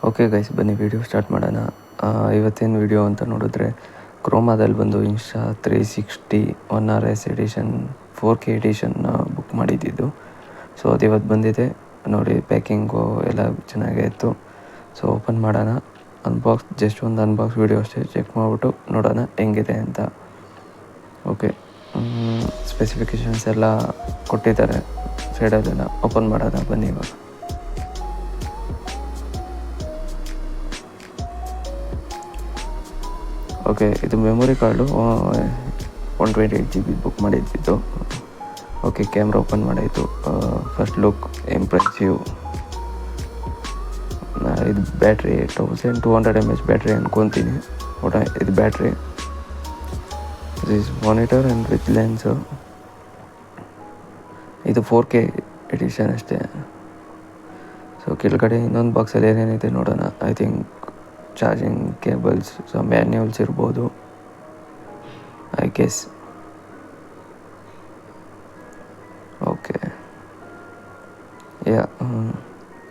Okay guys, ಬನ್ನಿ video start ಮಾಡೋಣ. ಇವತ್ತಿನ ವಿಡಿಯೋ ಅಂತ ನೋಡಿದ್ರೆ ಕ್ರೋಮಾದಲ್ಲಿ ಬಂದು ಇನ್ಸ್ಟಾ 360 1RS ಎಡಿಷನ್ 4K ಎಡಿಷನ್ನ ಬುಕ್ ಮಾಡಿದ್ದಿದ್ದು. ಸೊ ಅದು ಇವತ್ತು ಬಂದಿದೆ ನೋಡಿ. ಪ್ಯಾಕಿಂಗು ಎಲ್ಲ ಚೆನ್ನಾಗೇ ಇತ್ತು. ಸೊ ಓಪನ್ ಮಾಡೋಣ. ಜಸ್ಟ್ ಒಂದು ಅನ್ಬಾಕ್ಸ್ ವಿಡಿಯೋ ಅಷ್ಟೇ. ಚೆಕ್ ಮಾಡಿಬಿಟ್ಟು ನೋಡೋಣ ಹೆಂಗಿದೆ ಅಂತ. ಓಕೆ, ಸ್ಪೆಸಿಫಿಕೇಷನ್ಸ್ ಎಲ್ಲ ಕೊಟ್ಟಿದ್ದಾರೆ ಸೈಡಲ್ಲೆಲ್ಲ. ಓಪನ್ ಮಾಡೋಣ ಬನ್ನಿ ಇವಾಗ. ಓಕೆ, ಇದು ಮೆಮೊರಿ ಕಾರ್ಡು 128 GB ಬುಕ್ ಮಾಡಿದ್ದಿದ್ದು. ಓಕೆ, ಕ್ಯಾಮ್ರಾ ಓಪನ್ ಮಾಡಾಯಿತು. First look impressive. ಇದು ಬ್ಯಾಟ್ರಿ 1200 mAh ಬ್ಯಾಟ್ರಿ ಅನ್ಕೊತೀನಿ. ಇದು battery. This monitor and with lens. ಇದು 4K ಎಡಿಷನ್ ಅಷ್ಟೇ. ಸೊ ಕೆಳಗಡೆ ಇನ್ನೊಂದು ಬಾಕ್ಸಲ್ಲಿ ಏನೇನಿದೆ ನೋಡೋಣ. I think charging cables, so manuals ಇರ್ಬೋದು I guess. Okay,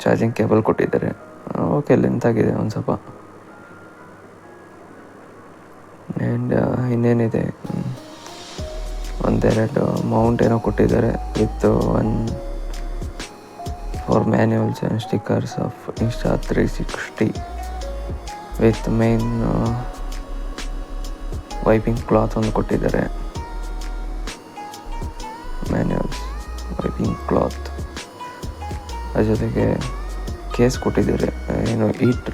charging cable ಕೊಟ್ಟಿದ್ದಾರೆ. ಓಕೆ, ಲೆಂತ್ ಆಗಿದೆ ಒಂದು ಸ್ವಲ್ಪ. ಆ್ಯಂಡ್ ಇನ್ನೇನಿದೆ, ಒಂದೆರಡು ಮೌಂಟ್ ಏನೋ ಕೊಟ್ಟಿದ್ದಾರೆ with one for manuals and stickers of Insta 360 with main wiping cloth ಒಂದು ಕೊಟ್ಟಿದ್ದಾರೆ. ಮ್ಯಾನ್ಯುವಲ್ಸ್, ವೈಪಿಂಗ್ ಕ್ಲಾತ್, ಅದ್ರ ಜೊತೆಗೆ ಕೇಸ್ ಕೊಟ್ಟಿದ್ದಾರೆ. ಏನು ಹೀಟ್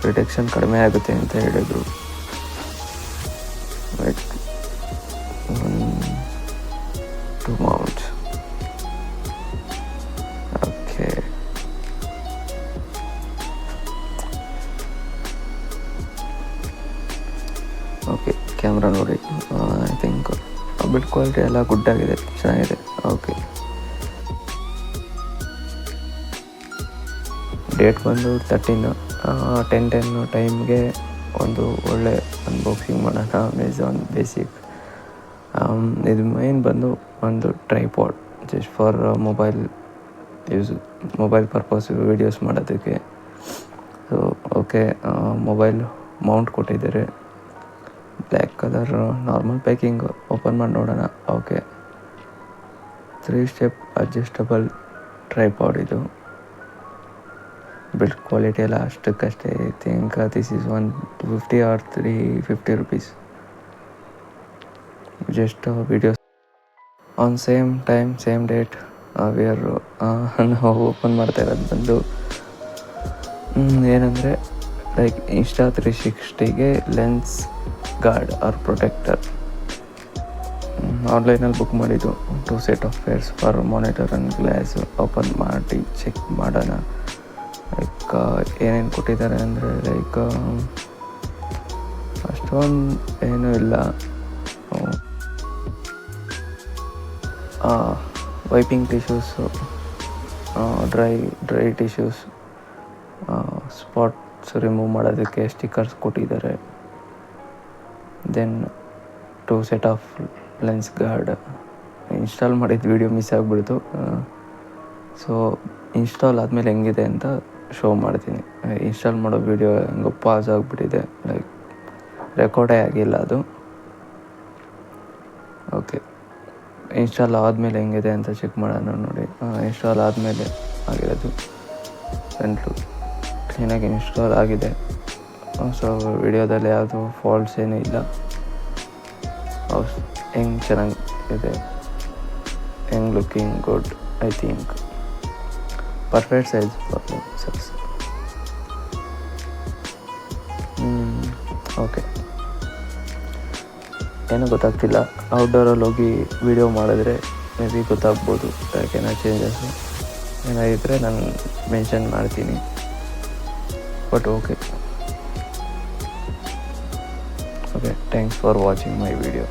ರಿಡಕ್ಷನ್ ಕಡಿಮೆ ಆಗುತ್ತೆ ಅಂತ ಹೇಳಿದರು. Like 2 mounts. ಓಕೆ, ಕ್ಯಾಮ್ರಾ ನೋಡಿ. ಐ ಥಿಂಕ್ ಬಿಲ್ಡ್ ಕ್ವಾಲಿಟಿ ಎಲ್ಲ ಗುಡ್ ಆಗಿದೆ, ಚೆನ್ನಾಗಿದೆ. ಓಕೆ, ಡೇಟ್ ಬಂದು 13/10 ಟೈಮ್ಗೆ ಒಂದು ಒಳ್ಳೆ ಅನ್ಬಾಕ್ಸಿಂಗ್ ಮಾಡೋಣ. Amazon basic. ಇದು ಮೈನ್ ಬಂದು ಒಂದು tripod, just for mobile purpose videos ಮಾಡೋದಕ್ಕೆ. ಸೊ ಓಕೆ, ಮೊಬೈಲ್ ಮೌಂಟ್ ಕೊಟ್ಟಿದ್ದಾರೆ. Black colour, normal packing. Open ಮಾಡಿ ನೋಡೋಣ. ಓಕೆ, 3 ಸ್ಟೆಪ್ ಅಡ್ಜಸ್ಟಬಲ್ ಟ್ರೈಪಾಡ್ ಇದು. ಬಿಲ್ಡ್ ಕ್ವಾಲಿಟಿ ಎಲ್ಲ ಅಷ್ಟಕ್ಕಷ್ಟೇ. I think this is 150 or 350 rupees. Just videos on same time same date ನಾವು open ಮಾಡ್ತಾ ಇರೋದು ಬಂದು ಏನಂದರೆ ಲೈಕ್ ಇನ್ಸ್ಟಾ 360ಗೆ ಲೆನ್ಸ್ ಗಾರ್ಡ್ ಆರ್ ಪ್ರೊಟೆಕ್ಟರ್. ಆನ್ಲೈನಲ್ಲಿ ಬುಕ್ ಮಾಡಿದ್ದು 2 set of pairs for monitor and glass. Open ಮಾಡಿ ಚೆಕ್ ಮಾಡೋಣ. ಲೈಕ್ ಏನೇನು ಕೊಟ್ಟಿದ್ದಾರೆ ಅಂದರೆ ಲೈಕ್ ಅಷ್ಟೊಂದು ಏನೂ ಇಲ್ಲ. Wiping tissues, dry tissues, spots remove ಮಾಡೋದಕ್ಕೆ ಸ್ಟಿಕ್ಕರ್ಸ್ ಕೊಟ್ಟಿದ್ದಾರೆ. Then 2 set of lens guard. Install ಮಾಡಿದ ವೀಡಿಯೋ ಮಿಸ್ ಆಗಿಬಿಡ್ತು. ಸೊ ಇನ್ಸ್ಟಾಲ್ ಆದಮೇಲೆ ಹೆಂಗಿದೆ ಅಂತ ಶೋ ಮಾಡ್ತೀನಿ. ಇನ್ಸ್ಟಾಲ್ ಮಾಡೋ ವೀಡಿಯೋ ಹೆಂಗೋ ಪಾಸ್ ಆಗಿಬಿಟ್ಟಿದೆ, ಲೈಕ್ ರೆಕಾರ್ಡೇ ಆಗಿಲ್ಲ ಅದು. ಓಕೆ, ಇನ್ಸ್ಟಾಲ್ ಆದಮೇಲೆ ಹೆಂಗಿದೆ ಅಂತ ಚೆಕ್ ಮಾಡೋಣ ನೋಡಿ. ಇನ್ಸ್ಟಾಲ್ ಆದಮೇಲೆ ಆಗಿರೋದು. ಫ್ರಂಟು ಕ್ಲೀನಾಗಿ ಇನ್ಸ್ಟಾಲ್ ಆಗಿದೆ. ಸೊ ವಿಡಿಯೋದಲ್ಲಿ ಯಾವುದು ಫಾಲ್ಟ್ಸ್ ಏನೂ ಇಲ್ಲ. ಹೆಂಗೆ ಚೆನ್ನಾಗಿದೆ, ಹೆಂಗೆ looking good. I think perfect size for sucks. Okay, ಏನೂ ಗೊತ್ತಾಗ್ತಿಲ್ಲ. ಔಟ್ಡೋರಲ್ಲಿ ಹೋಗಿ ವಿಡಿಯೋ ಮಾಡಿದ್ರೆ ಮೇ ಬಿ ಗೊತ್ತಾಗ್ಬೋದು ಯಾಕೆನೋ ಚೇಂಜಸ್ಸು ಏನಾಗಿದ್ದರೆ ನಾನು ಮೆನ್ಷನ್ ಮಾಡ್ತೀನಿ. But okay, thanks for watching my video.